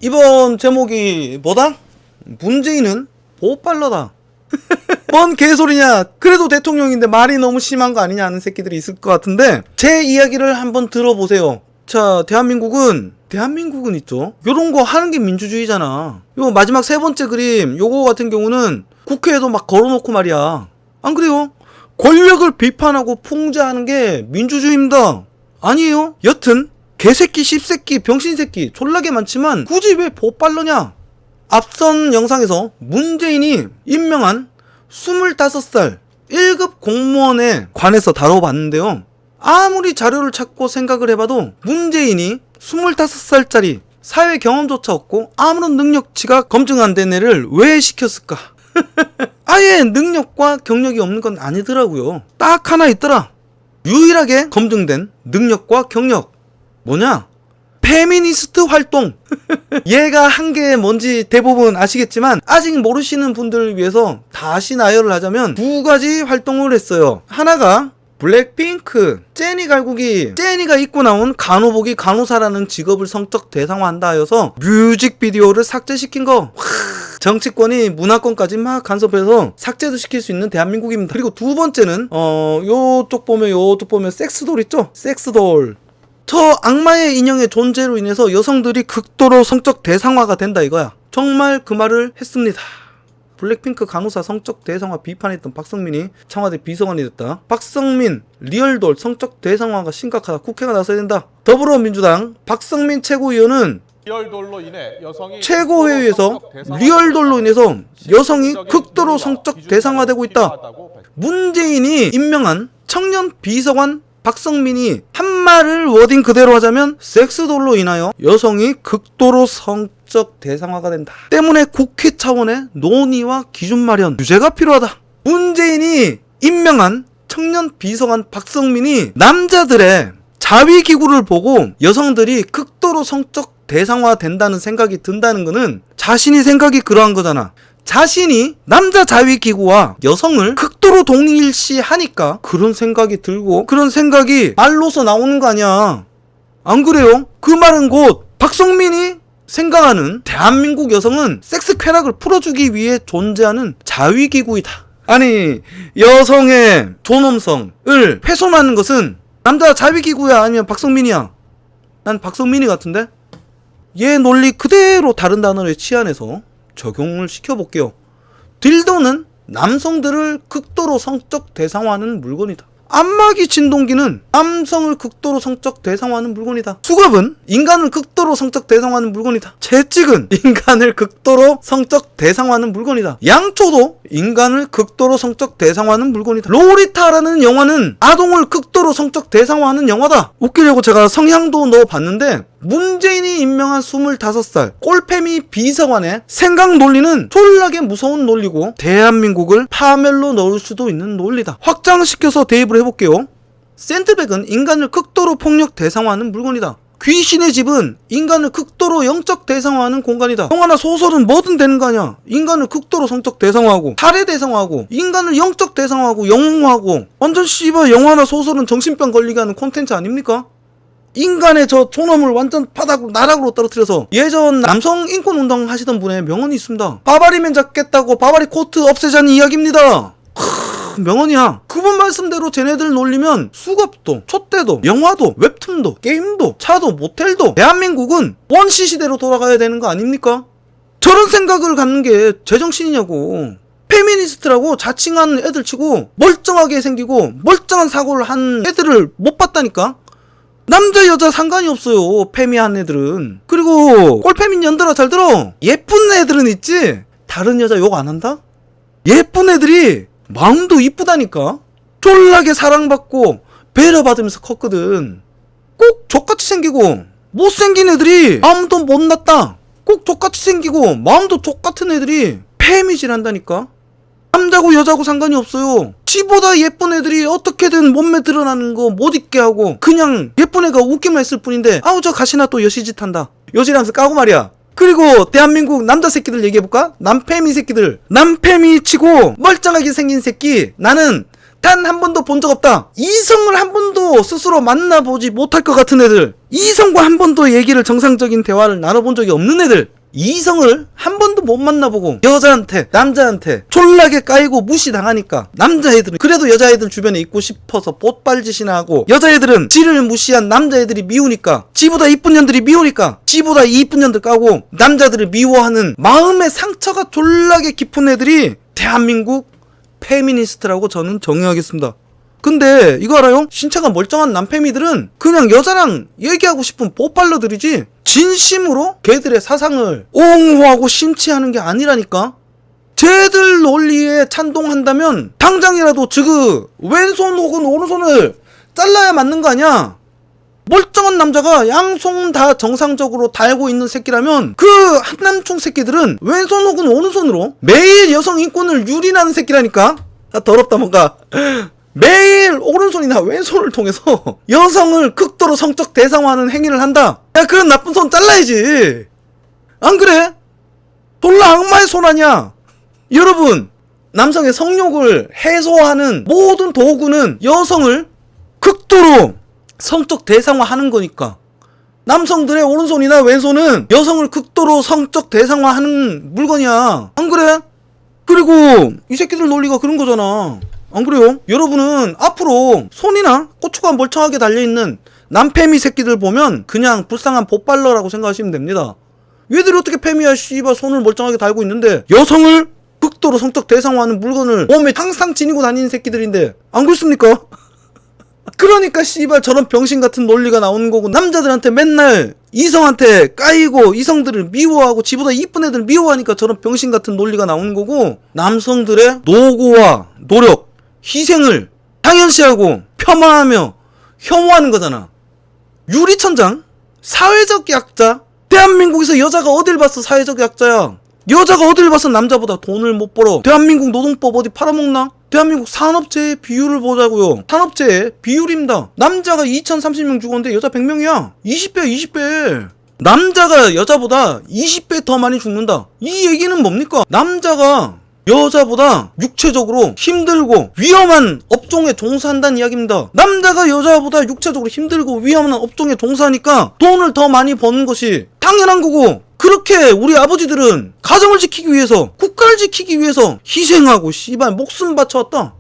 이번 제목이 뭐다? 문재인은 보빨러다. 뭔 개소리냐. 그래도 대통령인데 말이 너무 심한 거 아니냐 하는 새끼들이 있을 것 같은데, 제 이야기를 한번 들어보세요. 자, 대한민국은 있죠. 요런 거 하는 게 민주주의잖아. 요 마지막 세 번째 그림, 요거 같은 경우는 국회에도 막 걸어놓고 말이야. 안 그래요? 권력을 비판하고 풍자하는 게 민주주의입니다. 아니에요? 여튼 개새끼, 씹새끼, 병신새끼 졸라게 많지만 굳이 왜 보빨러냐? 앞선 영상에서 문재인이 임명한 25살 1급 공무원에 관해서 다뤄봤는데요. 아무리 자료를 찾고 생각을 해봐도 문재인이 25살짜리 사회 경험조차 없고 아무런 능력치가 검증 안 된 애를 왜 시켰을까? 아예 능력과 경력이 없는 건 아니더라고요. 딱 하나 있더라. 유일하게 검증된 능력과 경력. 뭐냐? 페미니스트 활동. 얘가 한 게 뭔지 대부분 아시겠지만 아직 모르시는 분들을 위해서 다시 나열을 하자면 두 가지 활동을 했어요. 하나가 블랙핑크 제니 갈구기, 제니가 입고 나온 간호복이 간호사라는 직업을 성적 대상화한다 하여서 뮤직비디오를 삭제시킨 거. 정치권이 문화권까지 막 간섭해서 삭제도 시킬 수 있는 대한민국입니다. 그리고 두 번째는 요쪽 보면 섹스돌 있죠? 섹스돌. 저 악마의 인형의 존재로 인해서 여성들이 극도로 성적 대상화가 된다 이거야. 정말 그 말을 했습니다. 블랙핑크 간호사 성적 대상화 비판했던 박성민이 청와대 비서관이 됐다. 박성민 리얼돌 성적 대상화가 심각하다. 국회가 나서야 된다. 더불어민주당 박성민 최고위원은 리얼돌로 인해 여성이 최고회의에서 리얼돌로 인해서 여성이 극도로 성적 대상화되고 있다. 문재인이 임명한 청년 비서관 박성민이 한 말을 워딩 그대로 하자면 섹스돌로 인하여 여성이 극도로 성적 대상화가 된다. 때문에 국회 차원의 논의와 기준 마련, 규제가 필요하다. 문재인이 임명한 청년 비서관 박성민이 남자들의 자위기구를 보고 여성들이 극도로 성적 대상화 된다는 생각이 든다는 거는 자신이 생각이 그러한 거잖아. 자신이 남자 자위기구와 여성을 극도로 동일시하니까 그런 생각이 들고 그런 생각이 말로서 나오는 거 아니야. 안 그래요? 그 말은 곧 박성민이 생각하는 대한민국 여성은 섹스 쾌락을 풀어주기 위해 존재하는 자위기구이다. 아니, 여성의 존엄성을 훼손하는 것은 남자 자위기구야 아니면 박성민이야? 난 박성민이 같은데? 얘 논리 그대로 다른 단어를 치환해서 적용을 시켜볼게요. 딜도는 남성들을 극도로 성적 대상화하는 물건이다. 안마기 진동기는 남성을 극도로 성적 대상화하는 물건이다. 수갑은 인간을 극도로 성적 대상화하는 물건이다. 채찍은 인간을 극도로 성적 대상화하는 물건이다. 양초도 인간을 극도로 성적 대상화하는 물건이다. 로리타라는 영화는 아동을 극도로 성적 대상화하는 영화다. 웃기려고 제가 성향도 넣어봤는데 문재인이 임명한 25살 꼴패미 비서관의 생각 논리는 졸라게 무서운 논리고 대한민국을 파멸로 넣을 수도 있는 논리다. 확장시켜서 대입을 해볼게요. 샌드백은 인간을 극도로 폭력 대상화하는 물건이다. 귀신의 집은 인간을 극도로 영적 대상화하는 공간이다. 영화나 소설은 뭐든 되는 거 아니야. 인간을 극도로 성적 대상화하고 살해 대상화하고 인간을 영적 대상화하고 영웅화하고 완전 씨발 영화나 소설은 정신병 걸리게 하는 콘텐츠 아닙니까? 인간의 저 존엄을 완전 바닥으로 나락으로 떨어뜨려서 예전 남성 인권운동 하시던 분의 명언이 있습니다. 바바리맨 잡겠다고 바바리 코트 없애자는 이야기입니다. 명언이야. 그분 말씀대로 쟤네들 놀리면 수갑도 촛대도 영화도 웹툰도 게임도 차도 모텔도 대한민국은 원시 시대로 돌아가야 되는 거 아닙니까? 저런 생각을 갖는 게 제정신이냐고. 페미니스트라고 자칭하는 애들 치고 멀쩡하게 생기고 멀쩡한 사고를 한 애들을 못 봤다니까. 남자 여자 상관이 없어요. 페미한 애들은. 그리고 꼴페민 년들아 잘 들어. 예쁜 애들은 있지 다른 여자 욕 안 한다? 예쁜 애들이 마음도 이쁘다니까. 쫄라게 사랑받고 배려받으면서 컸거든. 꼭 족같이 생기고 못생긴 애들이 마음도 못났다. 꼭 족같이 생기고 마음도 족같은 애들이 페미질 한다니까. 남자고 여자고 상관이 없어요. 지보다 예쁜 애들이 어떻게든 몸매 드러나는 거 못 입게 하고 그냥 예쁜 애가 웃기만 했을 뿐인데 아우 저 가시나 또 여시짓 한다. 여시라면서 까고 말이야. 그리고 대한민국 남자 새끼들 얘기해볼까? 남페미 새끼들. 남페미 치고 멀쩡하게 생긴 새끼 나는 단 한 번도 본 적 없다. 이성을 한 번도 스스로 만나보지 못할 것 같은 애들, 이성과 한 번도 얘기를 정상적인 대화를 나눠본 적이 없는 애들, 이성을 한 번도 못 만나보고 여자한테 남자한테 졸라게 까이고 무시당하니까 남자애들은 그래도 여자애들 주변에 있고 싶어서 봇발짓이나 하고, 여자애들은 지를 무시한 남자애들이 미우니까, 지보다 이쁜 년들이 미우니까 지보다 이쁜 년들 까고 남자들을 미워하는 마음의 상처가 졸라게 깊은 애들이 대한민국 페미니스트라고 저는 정의하겠습니다. 근데 이거 알아요? 신체가 멀쩡한 남페미들은 그냥 여자랑 얘기하고 싶은 뽀빨러들이지 진심으로 걔들의 사상을 옹호하고 심취하는 게 아니라니까. 쟤들 논리에 찬동한다면 당장이라도 지그 왼손 혹은 오른손을 잘라야 맞는 거 아니야. 멀쩡한 남자가 양손 다 정상적으로 달고 있는 새끼라면 그 한남충 새끼들은 왼손 혹은 오른손으로 매일 여성 인권을 유린하는 새끼라니까. 아, 더럽다 뭔가. 매일 오른손이나 왼손을 통해서 여성을 극도로 성적 대상화하는 행위를 한다. 야, 그런 나쁜 손 잘라야지. 안 그래? 졸라 악마의 손 아니야. 여러분, 남성의 성욕을 해소하는 모든 도구는 여성을 극도로 성적 대상화하는 거니까. 남성들의 오른손이나 왼손은 여성을 극도로 성적 대상화하는 물건이야. 안 그래? 그리고 이 새끼들 논리가 그런 거잖아. 안 그래요? 여러분은 앞으로 손이나 고추가 멀쩡하게 달려있는 남페미 새끼들 보면 그냥 불쌍한 봇발러라고 생각하시면 됩니다. 얘들이 어떻게 페미야, 씨발, 손을 멀쩡하게 달고 있는데 여성을 극도로 성적 대상화하는 물건을 몸에 항상 지니고 다니는 새끼들인데 안 그렇습니까? 그러니까 씨발 저런 병신 같은 논리가 나오는 거고, 남자들한테 맨날 이성한테 까이고 이성들을 미워하고 지보다 이쁜 애들 미워하니까 저런 병신 같은 논리가 나오는 거고, 남성들의 노고와 노력, 희생을 당연시하고 폄하하며 혐오하는 거잖아. 유리천장? 사회적 약자? 대한민국에서 여자가 어딜 봤어 사회적 약자야. 여자가 어딜 봐서 남자보다 돈을 못 벌어. 대한민국 노동법 어디 팔아먹나? 대한민국 산업재해 비율을 보자고요. 산업재해 비율입니다. 남자가 2030명 죽었는데 여자 100명이야. 20배야 20배. 남자가 여자보다 20배 더 많이 죽는다. 이 얘기는 뭡니까? 남자가 여자보다 육체적으로 힘들고 위험한 업종에 종사한다는 이야기입니다. 남자가 여자보다 육체적으로 힘들고 위험한 업종에 종사하니까 돈을 더 많이 버는 것이 당연한 거고, 그렇게 우리 아버지들은 가정을 지키기 위해서, 국가를 지키기 위해서 희생하고 씨발 목숨 바쳐왔다.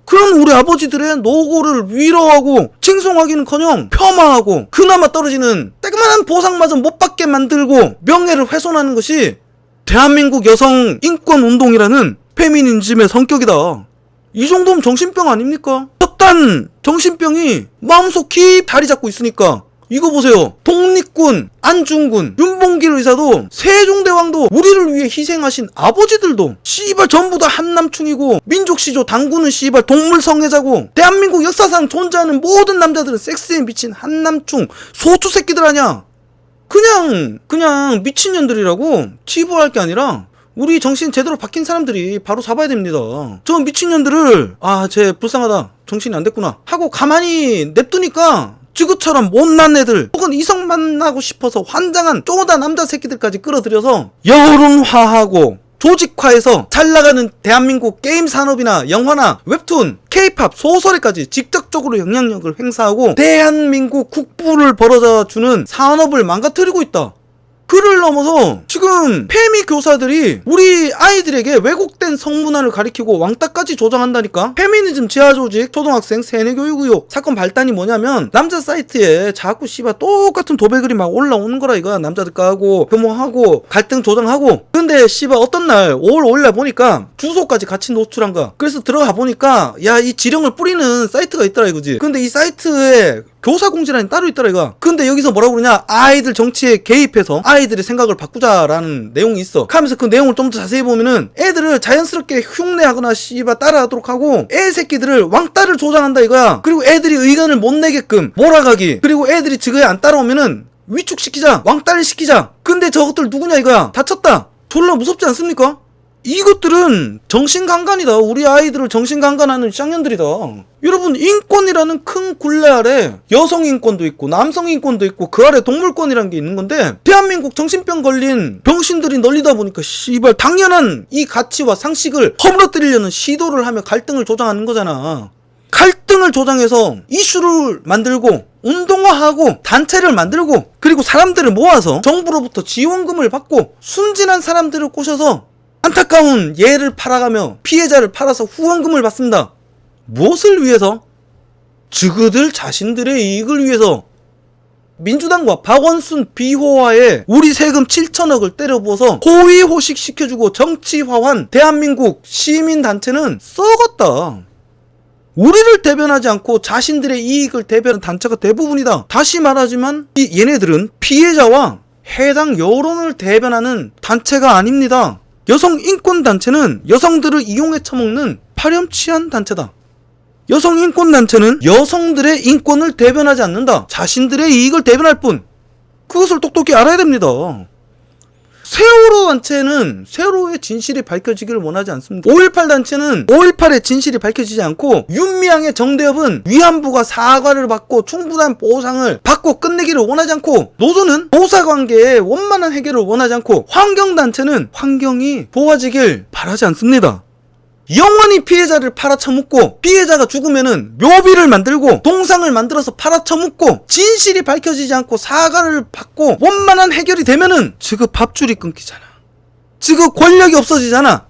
그런 우리 아버지들의 노고를 위로하고 칭송하기는커녕 폄하하고 그나마 떨어지는 떼그만한 보상마저 못 받게 만들고 명예를 훼손하는 것이 대한민국 여성 인권 운동이라는 페미니즘의 성격이다. 이 정도면 정신병 아닙니까? 헛단 정신병이 마음속 깊이 자리 잡고 있으니까. 이거 보세요. 독립군, 안중근, 윤봉길 의사도, 세종대왕도, 우리를 위해 희생하신 아버지들도 씨발 전부 다 한남충이고, 민족시조 당군은 씨발 동물성애자고, 대한민국 역사상 존재하는 모든 남자들은 섹스에 미친 한남충 소추 새끼들 아냐. 그냥 미친년들이라고 치부할 게 아니라 우리 정신 제대로 박힌 사람들이 바로 잡아야 됩니다. 저 미친년들을 쟤 불쌍하다, 정신이 안 됐구나 하고 가만히 냅두니까 지그처럼 못난 애들 혹은 이성 만나고 싶어서 환장한 쪼다 남자 새끼들까지 끌어들여서 여론화하고 조직화해서 잘나가는 대한민국 게임 산업이나 영화나 웹툰, 케이팝, 소설에까지 직접적으로 영향력을 행사하고 대한민국 국부를 벌어다주는 산업을 망가뜨리고 있다. 그를 넘어서 지금 페미 교사들이 우리 아이들에게 왜곡된 성문화를 가리키고 왕따까지 조장한다니까. 페미니즘 지하조직 초등학생 세뇌교육의혹 사건 발단이 뭐냐면, 남자 사이트에 자꾸 씨발 똑같은 도배글이 막 올라오는 거라 이거야. 남자들 까고 혐오하고 갈등 조장하고. 근데 씨발 어떤 날 5월 5일날 보니까 주소까지 같이 노출한 거야. 그래서 들어가 보니까 야, 이 지령을 뿌리는 사이트가 있더라 이거지. 근데 이 사이트에 교사 공지란이 따로 있더라 이거. 근데 여기서 뭐라고 그러냐, 아이들 정치에 개입해서 아이들의 생각을 바꾸자라는 내용이 있어. 하면서 그 내용을 좀 더 자세히 보면은 애들을 자연스럽게 흉내하거나 씨발 따라하도록 하고, 애 새끼들을 왕따를 조장한다 이거야. 그리고 애들이 의견을 못 내게끔 몰아가기, 그리고 애들이 지그에 안 따라오면은 위축시키자, 왕따를 시키자. 근데 저것들 누구냐 이거야. 다쳤다. 졸라 무섭지 않습니까? 이것들은 정신강간이다. 우리 아이들을 정신강간하는 쌍년들이다. 여러분, 인권이라는 큰 굴레 아래 여성 인권도 있고 남성 인권도 있고 그 아래 동물권이라는 게 있는 건데, 대한민국 정신병 걸린 병신들이 널리다 보니까 씨발 당연한 이 가치와 상식을 허물어뜨리려는 시도를 하며 갈등을 조장하는 거잖아. 갈등을 조장해서 이슈를 만들고 운동화하고 단체를 만들고, 그리고 사람들을 모아서 정부로부터 지원금을 받고 순진한 사람들을 꼬셔서 안타까운 예를 팔아가며 피해자를 팔아서 후원금을 받습니다. 무엇을 위해서? 저그들 자신들의 이익을 위해서. 민주당과 박원순 비호화에 우리 세금 7천억을 때려부어서 호의호식 시켜주고 정치화한 대한민국 시민단체는 썩었다. 우리를 대변하지 않고 자신들의 이익을 대변하는 단체가 대부분이다. 다시 말하지만 얘네들은 피해자와 해당 여론을 대변하는 단체가 아닙니다. 여성 인권단체는 여성들을 이용해 처먹는 파렴치한 단체다. 여성 인권단체는 여성들의 인권을 대변하지 않는다. 자신들의 이익을 대변할 뿐. 그것을 똑똑히 알아야 됩니다. 세월호 단체는 세월호의 진실이 밝혀지기를 원하지 않습니다. 5.18 단체는 5.18의 진실이 밝혀지지 않고, 윤미향의 정대협은 위안부가 사과를 받고 충분한 보상을 받고 끝내기를 원하지 않고, 노조는 노사관계의 원만한 해결을 원하지 않고, 환경단체는 환경이 좋아지길 바라지 않습니다. 영원히 피해자를 팔아쳐묻고, 피해자가 죽으면은 묘비를 만들고 동상을 만들어서 팔아쳐묻고, 진실이 밝혀지지 않고 사과를 받고 원만한 해결이 되면은 지금 밥줄이 끊기잖아. 지금 권력이 없어지잖아.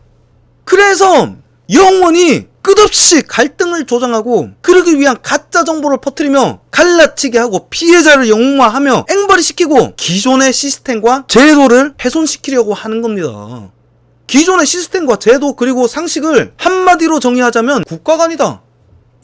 그래서 영원히 끝없이 갈등을 조장하고, 그러기 위한 가짜 정보를 퍼뜨리며 갈라치게 하고 피해자를 영웅화하며 앵벌이시키고 기존의 시스템과 제도를 훼손시키려고 하는 겁니다. 기존의 시스템과 제도 그리고 상식을 한마디로 정의하자면 국가관이다.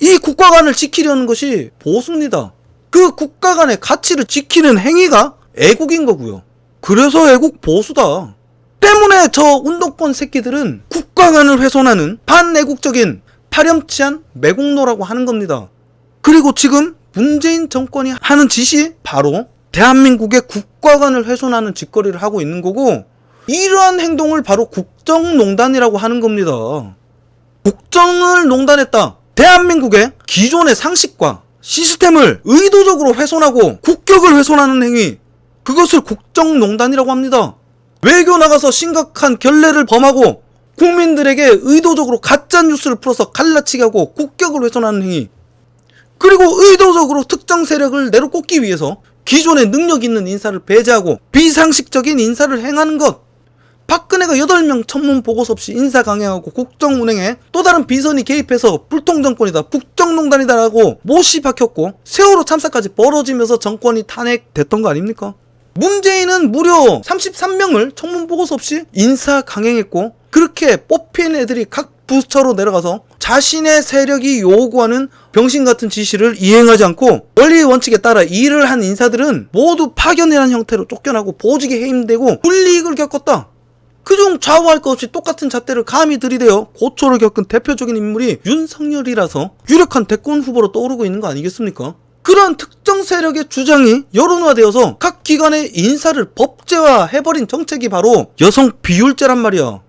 이 국가관을 지키려는 것이 보수입니다. 그 국가관의 가치를 지키는 행위가 애국인 거고요. 그래서 애국 보수다. 때문에 저 운동권 새끼들은 국가관을 훼손하는 반애국적인 파렴치한 매국노라고 하는 겁니다. 그리고 지금 문재인 정권이 하는 짓이 바로 대한민국의 국가관을 훼손하는 짓거리를 하고 있는 거고, 이러한 행동을 바로 국정농단이라고 하는 겁니다. 국정을 농단했다. 대한민국의 기존의 상식과 시스템을 의도적으로 훼손하고 국격을 훼손하는 행위, 그것을 국정농단이라고 합니다. 외교 나가서 심각한 결례를 범하고 국민들에게 의도적으로 가짜뉴스를 풀어서 갈라치게 하고 국격을 훼손하는 행위, 그리고 의도적으로 특정 세력을 내로꽂기 위해서 기존의 능력 있는 인사를 배제하고 비상식적인 인사를 행하는 것, 박근혜가 8명 청문 보고서 없이 인사 강행하고 국정 운행에 또 다른 비선이 개입해서 불통정권이다, 국정농단이다라고 못이 박혔고 세월호 참사까지 벌어지면서 정권이 탄핵됐던 거 아닙니까? 문재인은 무려 33명을 청문 보고서 없이 인사 강행했고, 그렇게 뽑힌 애들이 각 부처로 내려가서 자신의 세력이 요구하는 병신같은 지시를 이행하지 않고 원리의 원칙에 따라 일을 한 인사들은 모두 파견이라는 형태로 쫓겨나고 보직에 해임되고 불이익을 겪었다. 그중 좌우할 것 없이 똑같은 잣대를 감히 들이대어 고초를 겪은 대표적인 인물이 윤석열이라서 유력한 대권 후보로 떠오르고 있는 거 아니겠습니까? 그러한 특정 세력의 주장이 여론화되어서 각 기관의 인사를 법제화해버린 정책이 바로 여성 비율제란 말이야.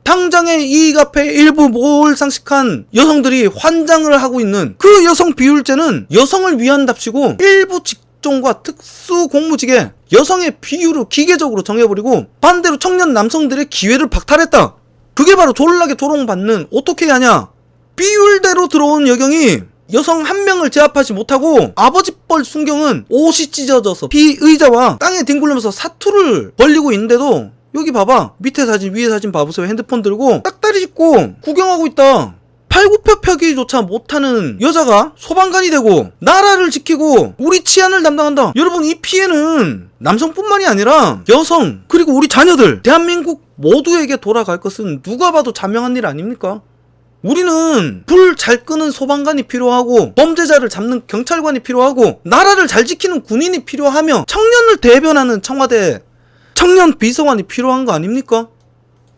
당장의 이익 앞에 일부 몰상식한 여성들이 환장을 하고 있는 그 여성 비율제는 여성을 위한답시고 일부 직종과 특수 공무직에 여성의 비율을 기계적으로 정해버리고 반대로 청년 남성들의 기회를 박탈했다. 그게 바로 졸라게 조롱받는 어떻게 하냐. 비율대로 들어온 여경이 여성 한 명을 제압하지 못하고 아버지뻘 순경은 옷이 찢어져서 피의자와 땅에 뒹굴면서 사투를 벌리고 있는데도 여기 봐봐, 밑에 사진 위에 사진 봐보세요. 핸드폰 들고 딱다리 짚고 구경하고 있다. 팔굽혀펴기조차 못하는 여자가 소방관이 되고 나라를 지키고 우리 치안을 담당한다. 여러분, 이 피해는 남성뿐만이 아니라 여성 그리고 우리 자녀들 대한민국 모두에게 돌아갈 것은 누가 봐도 자명한 일 아닙니까? 우리는 불 잘 끄는 소방관이 필요하고 범죄자를 잡는 경찰관이 필요하고 나라를 잘 지키는 군인이 필요하며 청년을 대변하는 청와대 청년 비서관이 필요한 거 아닙니까?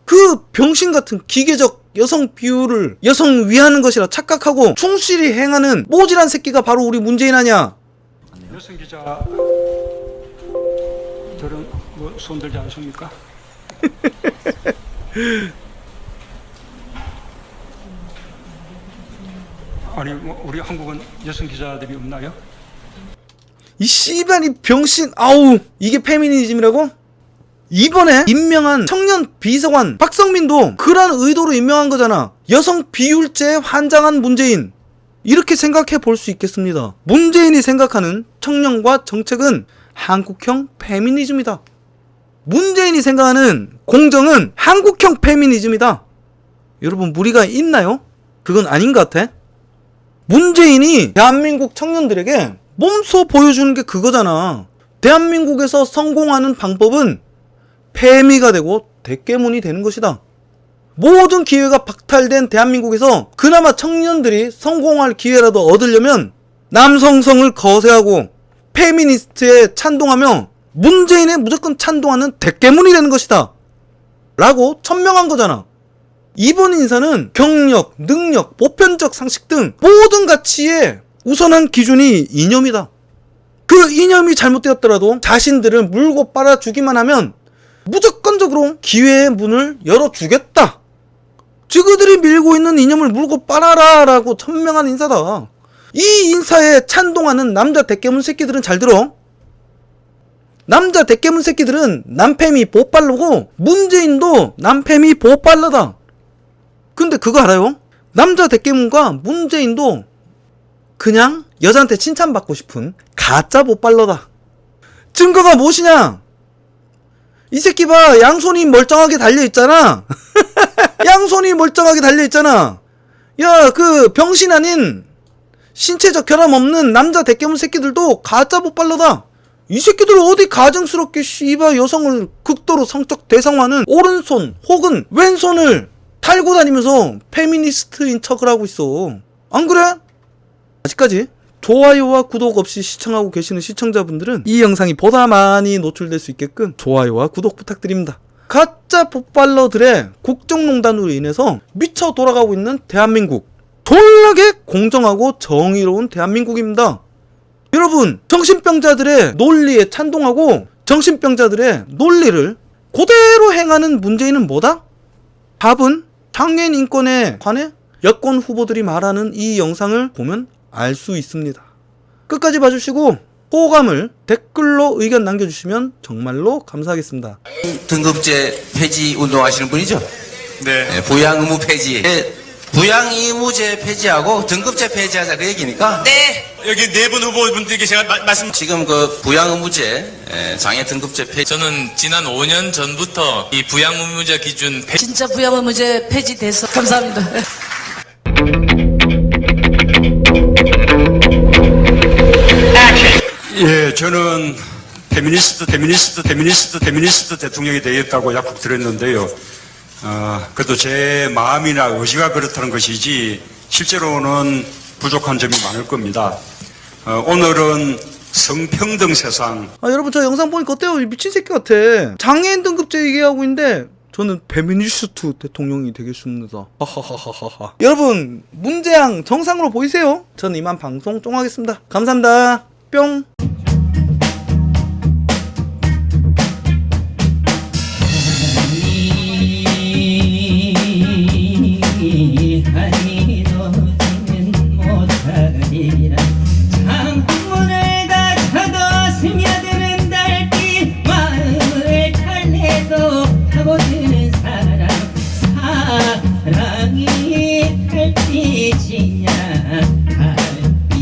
그 병신같은 기계적 여성 비율을 여성 위하는 것이라 착각하고 충실히 행하는 모질한 새끼가 바로 우리 문재인 아냐. 여성 기자 저런 뭐 손들지 않습니까? 아니 뭐 우리 한국은 여성 기자들이 없나요? 이 씨발 이 병신 아우 이게 페미니즘이라고? 이번에 임명한 청년 비서관 박성민도 그런 의도로 임명한 거잖아. 여성 비율제에 환장한 문재인. 이렇게 생각해 볼 수 있겠습니다. 문재인이 생각하는 청년과 정책은 한국형 페미니즘이다. 문재인이 생각하는 공정은 한국형 페미니즘이다. 여러분 무리가 있나요? 그건 아닌 것 같아. 문재인이 대한민국 청년들에게 몸소 보여주는 게 그거잖아. 대한민국에서 성공하는 방법은 페미가 되고 대깨문이 되는 것이다. 모든 기회가 박탈된 대한민국에서 그나마 청년들이 성공할 기회라도 얻으려면 남성성을 거세하고 페미니스트에 찬동하며 문재인에 무조건 찬동하는 대깨문이 되는 것이다 라고 천명한 거잖아. 이번 인사는 경력, 능력, 보편적 상식 등 모든 가치에 우선한 기준이 이념이다. 그 이념이 잘못되었더라도 자신들을 물고 빨아주기만 하면 무조건적으로 기회의 문을 열어주겠다. 지그들이 밀고 있는 이념을 물고 빨아라 라고 천명한 인사다. 이 인사에 찬동하는 남자 대깨문 새끼들은 잘 들어. 남자 대깨문 새끼들은 남팸이 보빨로고 문재인도 남팸이 보빨러다. 근데 그거 알아요? 남자 대깨문과 문재인도 그냥 여자한테 칭찬받고 싶은 가짜 보빨러다. 증거가 무엇이냐? 이 새끼 봐, 양손이 멀쩡하게 달려있잖아. 양손이 멀쩡하게 달려있잖아. 야, 그 병신 아닌 신체적 결함 없는 남자 대깨문 새끼들도 가짜 보빨러다. 이 새끼들 어디 가증스럽게 씨발 여성을 극도로 성적 대상화하는 오른손 혹은 왼손을 달고 다니면서 페미니스트인 척을 하고 있어. 안 그래? 아직까지 좋아요와 구독 없이 시청하고 계시는 시청자분들은 이 영상이 보다 많이 노출될 수 있게끔 좋아요와 구독 부탁드립니다. 가짜 보빨러들의 국정농단으로 인해서 미쳐 돌아가고 있는 대한민국, 졸라게 공정하고 정의로운 대한민국입니다. 여러분, 정신병자들의 논리에 찬동하고 정신병자들의 논리를 그대로 행하는 문재인은 뭐다? 답은 장애인 인권에 관해 여권 후보들이 말하는 이 영상을 보면 알 수 있습니다. 끝까지 봐주시고 호감을 댓글로 의견 남겨주시면 정말로 감사하겠습니다. 등급제 폐지 운동하시는 분이죠? 네. 부양 의무 폐지. 부양 의무제 폐지하고 등급제 폐지하자 그 얘기니까. 네. 여기 네 분 후보분들께 제가 말씀. 지금 그 부양 의무제 장애 등급제 폐지. 저는 지난 5년 전부터 이 부양 의무제 기준 진짜 부양 의무제 폐지돼서 감사합니다. 예, 저는 페미니스트 대통령이 되겠다고 약속 드렸는데요. 그래도 제 마음이나 의지가 그렇다는 것이지 실제로는 부족한 점이 많을 겁니다. 오늘은 성평등 세상. 여러분 저 영상 보니까 어때요? 미친 새끼 같아. 장애인 등급제 얘기하고 있는데 저는 페미니스트 대통령이 되겠습니다. 하하하하하. 여러분 문재양 정상으로 보이세요? 저는 이만 방송 쫑하겠습니다. 감사합니다. 뿅.